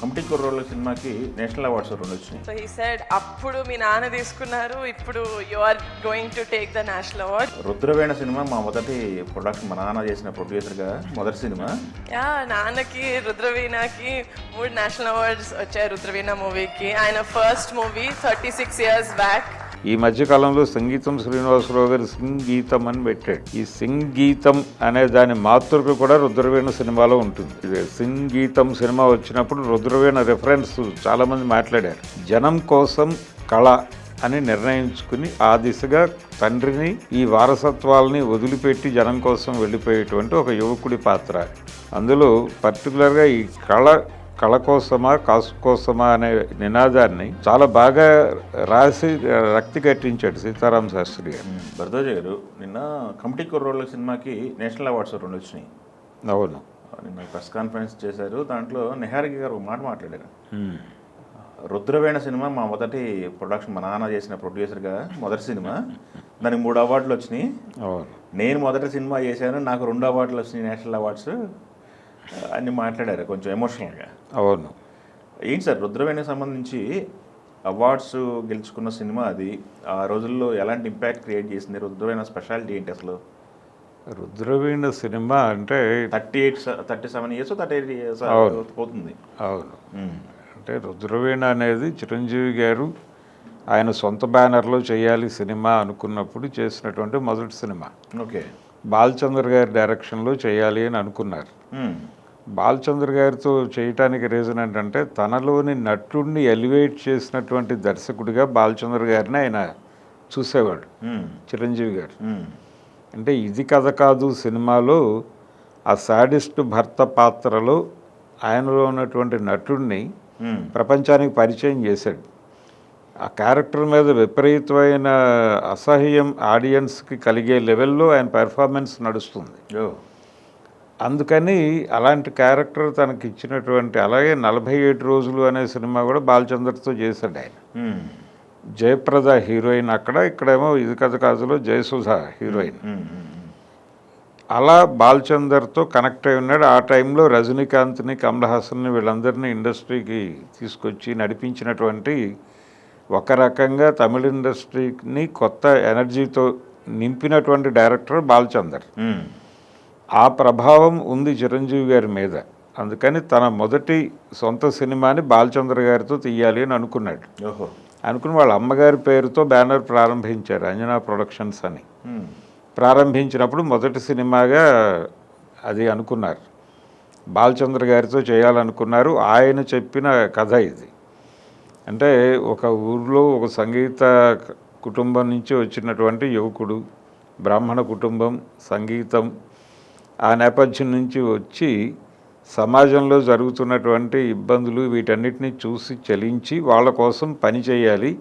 Committee కుర్రోళ్ళ సినిమాకి national awards రెండు వచ్చినాయి. So he said, అప్పుడు మీ నాన్న తీసుకున్నారు, ఇప్పుడు you are going to take the national award. Rudraveena cinema మా మొదటి ప్రొడక్షన్, మా నాన్న చేసిన ప్రొడ్యూసర్గా మొదటి సినిమా. యా, నాన్నకి రుద్రవీణకి 3 నేషనల్ అవార్డ్స్ వచ్చాయి. రుద్రవీణ మూవీకి ఆయన ఫస్ట్ మూవీ 36 years బ్యాక్. ఈ మధ్యకాలంలో సంగీతం శ్రీనివాసరావు గారు సంగీతం అని పెట్టాడు. ఈ సంగీతం అనే దాని మాతృక కూడా రుద్రవీణ సినిమాలో ఉంటుంది. ఇది సంగీతం సినిమా వచ్చినప్పుడు రుద్రవీణ రిఫరెన్స్ చాలా మంది మాట్లాడారు. జనం కోసం కళ అని నిర్ణయించుకుని ఆ దిశగా తండ్రిని, ఈ వారసత్వాలని వదిలిపెట్టి జనం కోసం వెళ్ళిపోయేటువంటి ఒక యువకుడి పాత్ర. అందులో పర్టికులర్గా ఈ కళ కోసమా కాసు కోసమా అనే నినాదాన్ని చాలా బాగా రాసి రక్తి కట్టించాడు సీతారామ శాస్త్రి గారు. భరద్వాజ గారు, నిన్న కమిటీ కుర్రోళ్ళ సినిమాకి నేషనల్ అవార్డ్స్ రెండు వచ్చినాయి. అవును, నిన్న ప్రెస్ కాన్ఫరెన్స్ చేశారు. దాంట్లో నిహారిక గారు ఒక మాట మాట్లాడారు. రుద్రవేణ సినిమా మా మొదటి ప్రొడక్షన్, మా నాన్న చేసిన ప్రొడ్యూసర్గా మొదటి సినిమా, దానికి 3 అవార్డులు వచ్చినాయి. అవును, నేను మొదటి సినిమా చేశాను, నాకు 2 అవార్డులు వచ్చినాయి, నేషనల్ అవార్డ్స్ అని మాట్లాడారు కొంచెం ఎమోషనల్గా. అవును. ఏంటి సార్, రుద్రవేణకి సంబంధించి అవార్డ్స్ గెలుచుకున్న సినిమా అది. ఆ రోజుల్లో ఎలాంటి ఇంపాక్ట్ క్రియేట్ చేసింది? రుద్రవేణ స్పెషాలిటీ ఏంటి అసలు? రుద్రవీణ సినిమా అంటే 37 years 38 years పోతుంది. అవును, అంటే రుద్రవీణ అనేది చిరంజీవి గారు ఆయన సొంత బ్యానర్లో చేయాలి సినిమా అనుకున్నప్పుడు చేసినటువంటి మొదటి సినిమా. ఓకే. బాలచంద్ర గారి డైరెక్షన్లో చేయాలి అని అనుకున్నారు. బాలచంద్ర గారితో చేయటానికి రీజన్ ఏంటంటే తనలోని నటుడిని ఎలివేట్ చేసినటువంటి దర్శకుడిగా బాలచంద్ర గారిని ఆయన చూసేవాడు చిరంజీవి గారు. అంటే ఇది కథ కాదు సినిమాలో ఆ సాడిస్ట్ భర్త పాత్రలో ఆయనలో ఉన్నటువంటి నటుడిని ప్రపంచానికి పరిచయం చేశాడు. ఆ క్యారెక్టర్ మీద విపరీతమైన అసహ్యం ఆడియన్స్కి కలిగే లెవెల్లో ఆయన పెర్ఫార్మెన్స్ నడుస్తుంది. అందుకని అలాంటి క్యారెక్టర్ తనకి ఇచ్చినటువంటి, అలాగే 47 రోజులు అనే సినిమా కూడా బాలచంద్రతో చేశాడు ఆయన. జయప్రద హీరోయిన్ అక్కడ, ఇక్కడేమో ఇది కథ కాదులో జయసుధ హీరోయిన్. అలా బాలచందర్తో కనెక్ట్ అయి ఉన్నాడు. ఆ టైంలో రజనీకాంత్ని, కమల్ హాసన్ని వీళ్ళందరినీ ఇండస్ట్రీకి తీసుకొచ్చి నడిపించినటువంటి, ఒక రకంగా తమిళ ఇండస్ట్రీని కొత్త ఎనర్జీతో నింపినటువంటి డైరెక్టర్ బాలచందర్. ఆ ప్రభావం ఉంది చిరంజీవి గారి మీద. అందుకని తన మొదటి సొంత సినిమాని బాలచంద్ర గారితో తీయాలి అని అనుకున్నాడు. అనుకుని వాళ్ళ అమ్మగారి పేరుతో బ్యానర్ ప్రారంభించారు, అంజనా ప్రొడక్షన్స్ అని. ప్రారంభించినప్పుడు మొదటి సినిమాగా అది అనుకున్నారు, బాలచంద్ర గారితో చేయాలనుకున్నారు. ఆయన చెప్పిన కథ ఇది. అంటే ఒక ఊర్లో ఒక సంగీత కుటుంబం నుంచి వచ్చినటువంటి యువకుడు, బ్రాహ్మణ కుటుంబం, సంగీతం, ఆ నేపథ్యం నుంచి వచ్చి సమాజంలో జరుగుతున్నటువంటి ఇబ్బందులు వీటన్నిటిని చూసి చలించి వాళ్ళ కోసం పని చేయాలి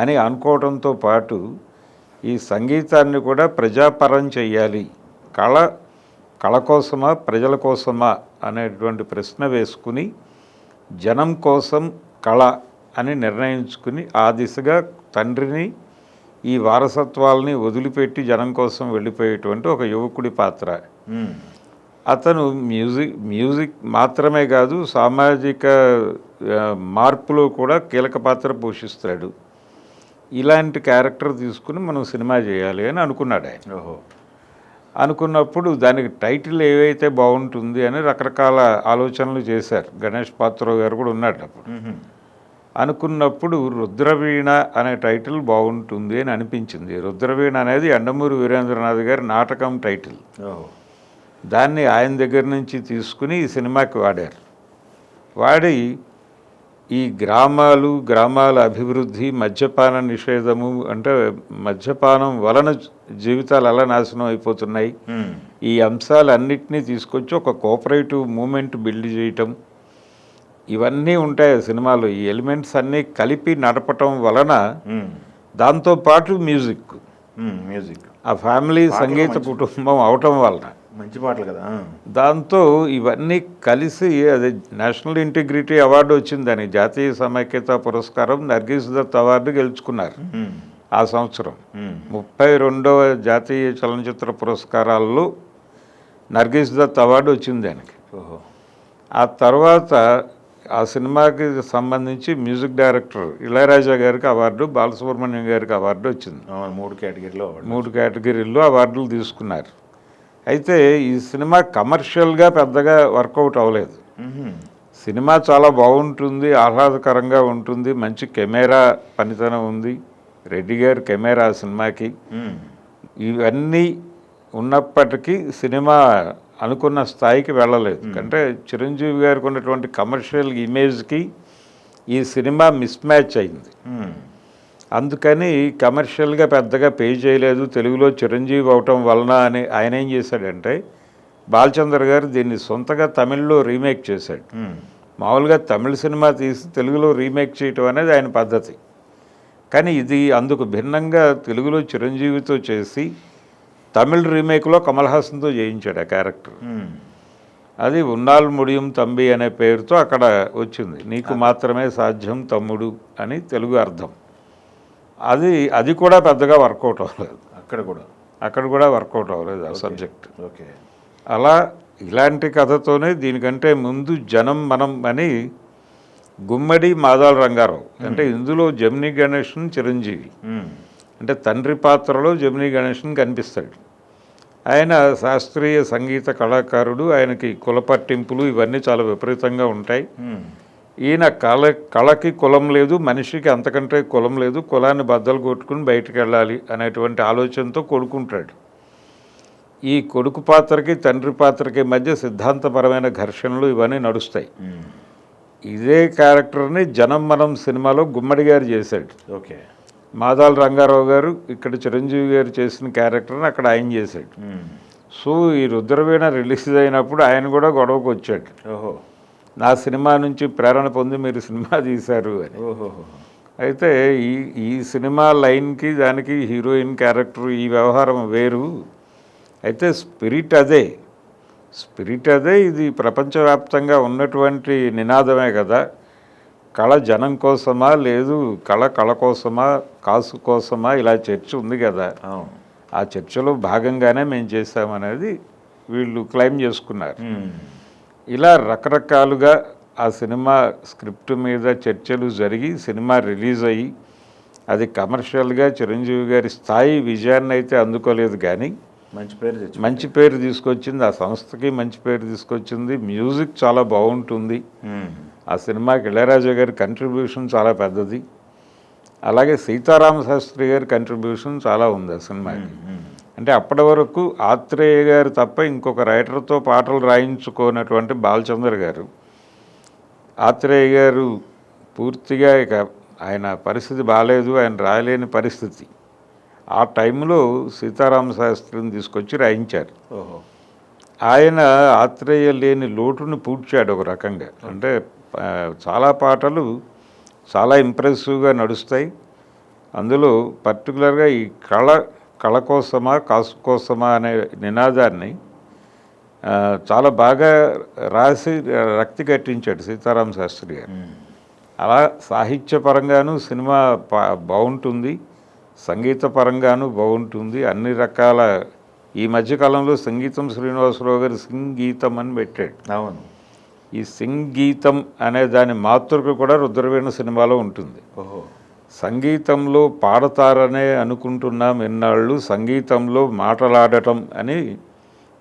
అని అనుకోవడంతో పాటు ఈ సంగీతాన్ని కూడా ప్రజాపరం చేయాలి, కళ కోసమా ప్రజల కోసమా అనేటువంటి ప్రశ్న వేసుకుని జనం కోసం కళ అని నిర్ణయించుకుని ఆ దిశగా తండ్రిని, ఈ వారసత్వాలని వదిలిపెట్టి జనం కోసం వెళ్ళిపోయేటువంటి ఒక యువకుడి పాత్ర. అతను మ్యూజిక్ మాత్రమే కాదు, సామాజిక మార్పులో కూడా కీలక పాత్ర పోషిస్తాడు. ఇలాంటి క్యారెక్టర్ తీసుకుని మనం సినిమా చేయాలి అని అనుకున్నాడు ఆయన. అనుకున్నప్పుడు దానికి టైటిల్ ఏవైతే బాగుంటుంది అని రకరకాల ఆలోచనలు చేశారు. గణేష్ పాత్రరావు గారు కూడా ఉన్నాడు అప్పుడు. అనుకున్నప్పుడు రుద్రవీణ అనే టైటిల్ బాగుంటుంది అని అనిపించింది. రుద్రవీణ అనేది యండమూరి వీరేంద్రనాథ్ గారి నాటకం టైటిల్. దాన్ని ఆయన దగ్గర నుంచి తీసుకుని ఈ సినిమాకి వాడారు. వాడి ఈ గ్రామాల అభివృద్ధి, మద్యపాన నిషేధము, అంటే మద్యపానం వలన జీవితాలు ఎలా నాశనం అయిపోతున్నాయి, ఈ అంశాలన్నింటినీ తీసుకొచ్చి ఒక కోఆపరేటివ్ మూమెంట్ బిల్డ్ చేయటం, ఇవన్నీ ఉంటాయి సినిమాలో. ఈ ఎలిమెంట్స్ అన్నీ కలిపి నడపటం వలన, దాంతోపాటు మ్యూజిక్, ఆ ఫ్యామిలీ సంగీత కుటుంబం అవటం వలన మంచి పాటలు కదా, దాంతో ఇవన్నీ కలిసి అది నేషనల్ ఇంటిగ్రిటీ అవార్డు వచ్చింది. దానికి జాతీయ సమైక్యత పురస్కారం, నర్గీస్ దత్ అవార్డు గెలుచుకున్నారు ఆ సంవత్సరం. 32వ జాతీయ చలనచిత్ర పురస్కారాల్లో నర్గీస్ దత్ అవార్డు వచ్చింది దానికి. ఆ తర్వాత ఆ సినిమాకి సంబంధించి మ్యూజిక్ డైరెక్టర్ ఇళయరాజా గారికి అవార్డు, బాలసుబ్రహ్మణ్యం గారికి అవార్డు వచ్చింది. 3 కేటగిరీలో 3 కేటగిరీల్లో అవార్డులు తీసుకున్నారు. అయితే ఈ సినిమా కమర్షియల్గా పెద్దగా వర్కౌట్ అవ్వలేదు. సినిమా చాలా బాగుంటుంది, ఆహ్లాదకరంగా ఉంటుంది, మంచి కెమెరా పనితనం ఉంది, రెడ్డి గారి కెమెరా ఆ సినిమాకి. ఇవన్నీ ఉన్నప్పటికీ సినిమా అనుకున్న స్థాయికి వెళ్ళలేదు. అంటే చిరంజీవి గారికి ఉన్నటువంటి కమర్షియల్ ఇమేజ్కి ఈ సినిమా మిస్ మ్యాచ్ అయింది. అందుకని కమర్షియల్గా పెద్దగా పే చేయలేదు. తెలుగులో చిరంజీవి అవటం వలన అని ఆయన ఏం చేశాడంటే, బాలచంద్ర గారు దీన్ని సొంతగా తమిళ్లో రీమేక్ చేశాడు. మామూలుగా తమిళ సినిమా తీసి తెలుగులో రీమేక్ చేయటం అనేది ఆయన పద్ధతి. కానీ ఇది అందుకు భిన్నంగా తెలుగులో చిరంజీవితో చేసి తమిళ్ రీమేక్లో కమల్ హాసన్తో చేయించాడు ఆ క్యారెక్టర్. అది ఉన్నాల్ ముడియం తంబి అనే పేరుతో అక్కడ వచ్చింది. నీకు మాత్రమే సాధ్యం తమ్ముడు అని తెలుగు అర్థం. అది కూడా పెద్దగా వర్కౌట్ అవ్వలేదు. అక్కడ కూడా వర్కౌట్ అవ్వలేదు ఆ సబ్జెక్ట్. ఓకే. అలా ఇలాంటి కథతోనే దీనికంటే ముందు జనం మనం అని గుమ్మడి మాదాల రంగారావు, అంటే ఇందులో జమినీ గణేషన్ చిరంజీవి, అంటే తండ్రి పాత్రలో జమినీ గణేషన్ కనిపిస్తాడు. ఆయన శాస్త్రీయ సంగీత కళాకారుడు, ఆయనకి కుల పట్టింపులు ఇవన్నీ చాలా విపరీతంగా ఉంటాయి. ఈయన కళకి కులం లేదు, మనిషికి అంతకంటే కులం లేదు, కులాన్ని బద్దలు కొట్టుకుని బయటికి వెళ్ళాలి అనేటువంటి ఆలోచనతో కొడుకుంటాడు. ఈ కొడుకు పాత్రకి తండ్రి పాత్రకి మధ్య సిద్ధాంతపరమైన ఘర్షణలు ఇవన్నీ నడుస్తాయి. ఇదే క్యారెక్టర్ని జనం మనం సినిమాలో గుమ్మడి గారు చేశాడు. ఓకే. మాదాల రంగారావు గారు ఇక్కడ చిరంజీవి గారు చేసిన క్యారెక్టర్ని అక్కడ ఆయన చేశాడు. సో ఈ రుద్రవీణ రిలీజ్ అయినప్పుడు ఆయన కూడా గొడవకు వచ్చాడు. ఓహో. నా సినిమా నుంచి ప్రేరణ పొంది మీరు సినిమా తీశారు అని. అయితే ఈ సినిమా లైన్కి దానికి హీరోయిన్ క్యారెక్టర్ ఈ వ్యవహారం వేరు. అయితే స్పిరిట్ అదే. ఇది ప్రపంచవ్యాప్తంగా ఉన్నటువంటి నినాదమే కదా. కళ జనం కోసమా, లేదు కళ కోసమా, కాసు కోసమా, ఇలా చర్చ ఉంది కదా. ఆ చర్చలో భాగంగానే మేము చేశామనేది వీళ్ళు క్లెయిమ్ చేసుకున్నారు. ఇలా రకరకాలుగా ఆ సినిమా స్క్రిప్ట్ మీద చర్చలు జరిగి సినిమా రిలీజ్ అయ్యి అది కమర్షియల్గా చిరంజీవి గారి స్థాయి విజయాన్ని అయితే అందుకోలేదు, కానీ మంచి పేరు తీసుకొచ్చింది. ఆ సంస్థకి మంచి పేరు తీసుకొచ్చింది. మ్యూజిక్ చాలా బాగుంటుంది. ఆ సినిమాకి ఇళయరాజా గారి కంట్రిబ్యూషన్ చాలా పెద్దది. అలాగే సీతారామ శాస్త్రి గారి కంట్రిబ్యూషన్ చాలా ఉంది ఆ సినిమాకి. అంటే అప్పటి వరకు ఆత్రేయ గారు తప్ప ఇంకొక రైటర్తో పాటలు రాయించుకోనటువంటి బాలచంద్ర గారు, ఆత్రేయ గారు పూర్తిగా ఇక ఆయన పరిస్థితి బాగాలేదు, ఆయన రాయలేని పరిస్థితి. ఆ టైంలో సీతారామ శాస్త్రిని తీసుకొచ్చి రాయించారు. ఆయన ఆత్రేయ లేని లోటును పూడ్చాడు ఒక రకంగా. అంటే చాలా పాటలు చాలా ఇంప్రెసివ్గా నడుస్తాయి. అందులో పర్టికులర్గా ఈ కళ కోసమా కాసు కోసమా అనే నినాదాన్ని చాలా బాగా రాసి రక్తి కట్టించాడు సీతారామ శాస్త్రి గారు. అలా సాహిత్యపరంగాను సినిమా బాగుంటుంది, సంగీతపరంగాను బాగుంటుంది. అన్ని రకాల ఈ మధ్యకాలంలో సంగీతం శ్రీనివాసరావు గారు సంగీతం అని పెట్టాడు. అవును. ఈ సంగీతం అనే దాని మాతృక కూడా రుద్రవీణ సినిమాలో ఉంటుంది. సంగీతంలో పాడతారనే అనుకుంటున్నాం ఎన్నాళ్ళు, సంగీతంలో మాటలాడటం అని.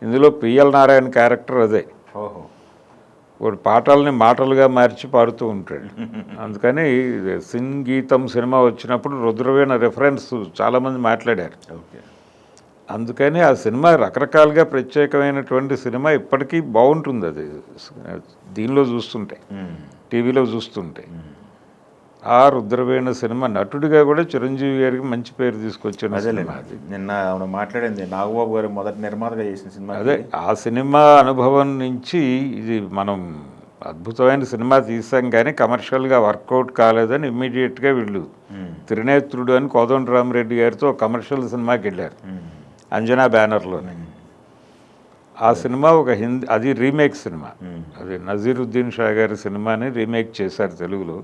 ఇందులో పిఎల్ నారాయణ క్యారెక్టర్ అదే. వాడు పాటల్ని మాటలుగా మార్చి పాడుతూ ఉంటాడు. అందుకని సంగీతం సినిమా వచ్చినప్పుడు రుద్రవీణ రెఫరెన్స్ చాలామంది మాట్లాడారు. అందుకని ఆ సినిమా రకరకాలుగా ప్రత్యేకమైనటువంటి సినిమా, ఇప్పటికీ బాగుంటుంది అది దీనిలో చూస్తుంటే, టీవీలో చూస్తుంటే. ఆ రుద్రవీణ సినిమా నటుడిగా కూడా చిరంజీవి గారికి మంచి పేరు తీసుకొచ్చిన సినిమా అది. నిన్న మాట్లాడింది నాగబాబు గారు మొదటి నిర్మాతగా చేసిన సినిమా అదే. ఆ సినిమా అనుభవం నుంచి ఇది మనం అద్భుతమైన సినిమా తీసాం, కానీ కమర్షియల్గా వర్కౌట్ కాలేదని ఇమ్మీడియట్గా వీళ్ళు త్రినేత్రుడు అని కోదండరామరెడ్డి గారితో కమర్షియల్ సినిమాకి వెళ్ళారు అంజనా బ్యానర్లోనే. ఆ సినిమా ఒక హిందీ, అది రీమేక్ సినిమా. అది నజీరుద్దీన్ షా గారి సినిమాని రీమేక్ చేశారు తెలుగులో.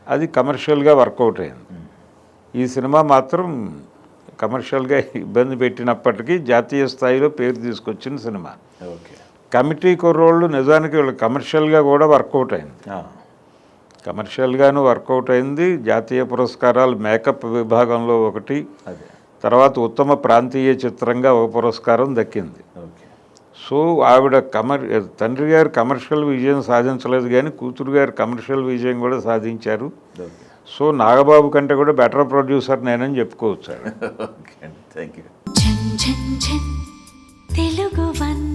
అది కమర్షియల్గా వర్కౌట్ అయింది. ఈ సినిమా మాత్రం కమర్షియల్గా ఇబ్బంది పెట్టినప్పటికీ జాతీయ స్థాయిలో పేరు తీసుకొచ్చిన సినిమా. కమిటీ కుర్రోళ్ళు నిజానికి వీళ్ళు కమర్షియల్గా కూడా వర్కౌట్ అయింది, కమర్షియల్గాను వర్కౌట్ అయింది. జాతీయ పురస్కారాలు మేకప్ విభాగంలో ఒకటి, అదే తర్వాత ఉత్తమ ప్రాంతీయ చిత్రంగా ఒక పురస్కారం దక్కింది. ఓకే. సో ఆవిడ తండ్రి గారు కమర్షియల్ విజయం సాధించలేదు కానీ కూతురు గారు కమర్షియల్ విజయం కూడా సాధించారు. ఓకే. సో నాగబాబు కంటే కూడా బెటర్ ప్రొడ్యూసర్ నేనని చెప్పుకోవచ్చు. ఓకే అండి, థ్యాంక్ యూ. ఝన్ ఝన్ ఝన్ తెలుగు వన్